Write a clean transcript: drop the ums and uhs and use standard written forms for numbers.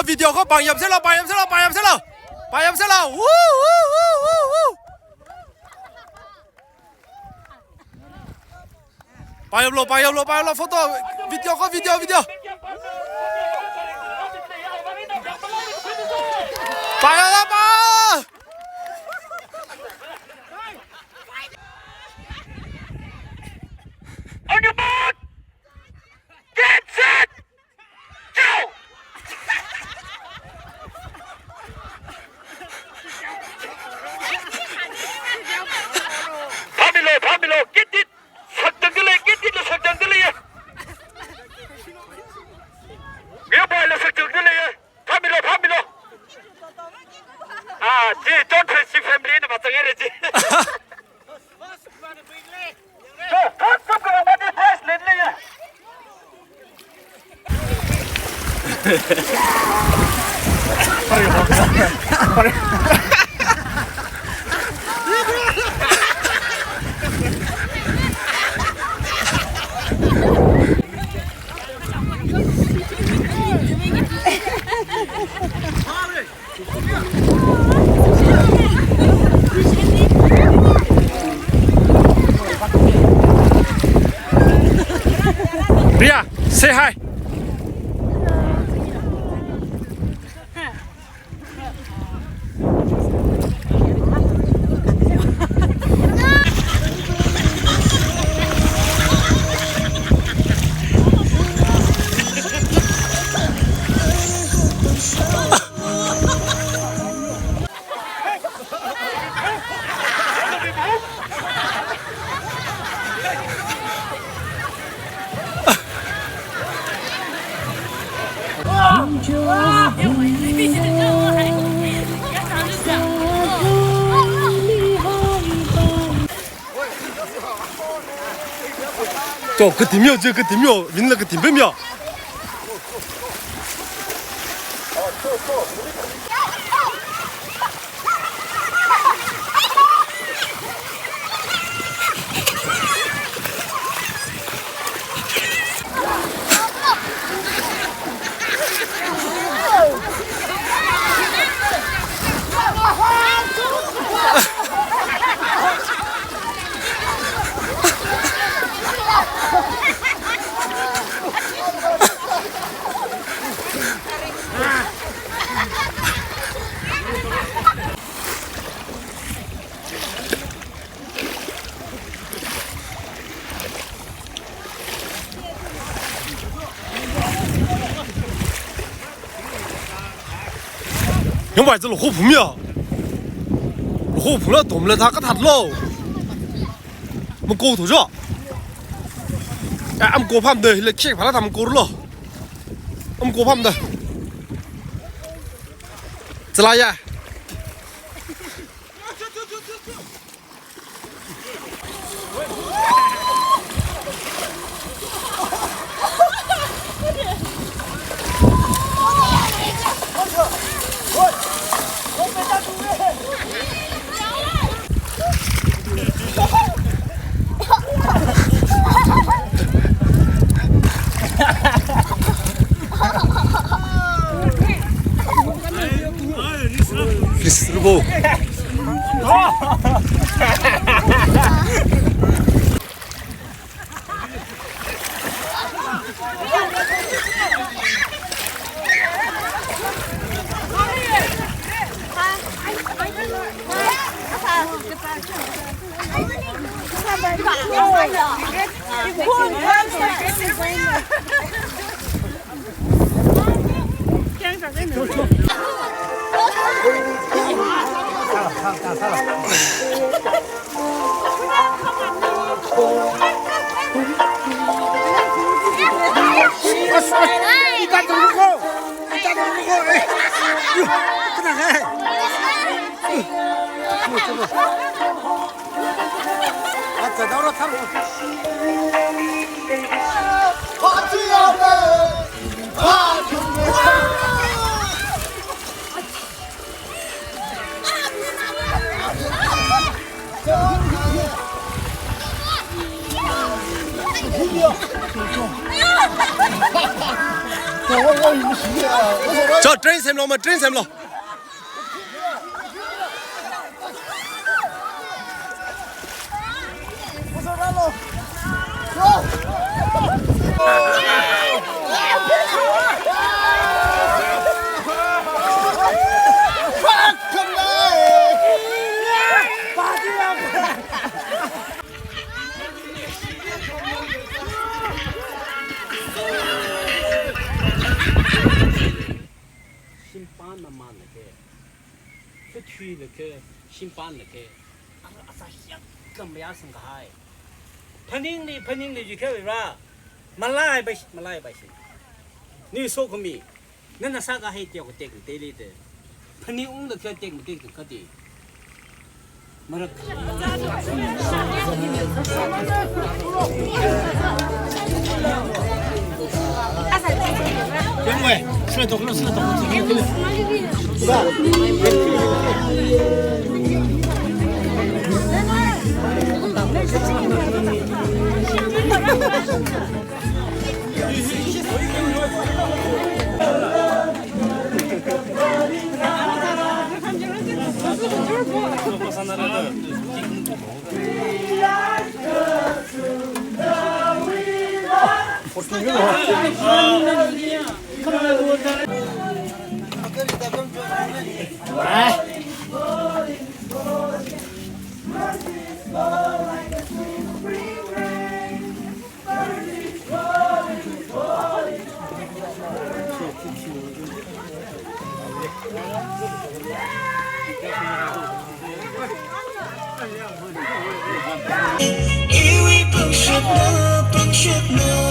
video có bài nhầm sẽ là bài nhầm lo photo video có video bài nhầm ba On your mark! Get set! Go! Pamilo, get it! Get it! Pamilo! Ah, gee, don't press your family in about the energy. Ria, say hi. 저 그 뒷면 저 그 뒷면 민나 그 뒷면이야. 형 말자 로 호품이야. 호품라 돔라 다 까탈로. 뭐 고도 줘. 야, 암 고팜 돼. 일레 킥 바라 담 고르러. 암 고팜 돼. 잘라야. 리스르보. 야! 저 트레인 샘로 뭐 트레인 샘로 심판만 이렇게 휘 이렇게 심판 이렇게 아사 약간 생각해พันนิ่งนี่อยู่แค่ว่ามาไล่ไปสินี่โซก็มีนั่นน่ะซากให้เตียวก็เต็กเตลีเตพันนิ่งอุ้งก็เต็กมันเต็กก็ดีมารัก 因为吃了懂了，吃了懂了。因为不舍得，不舍得。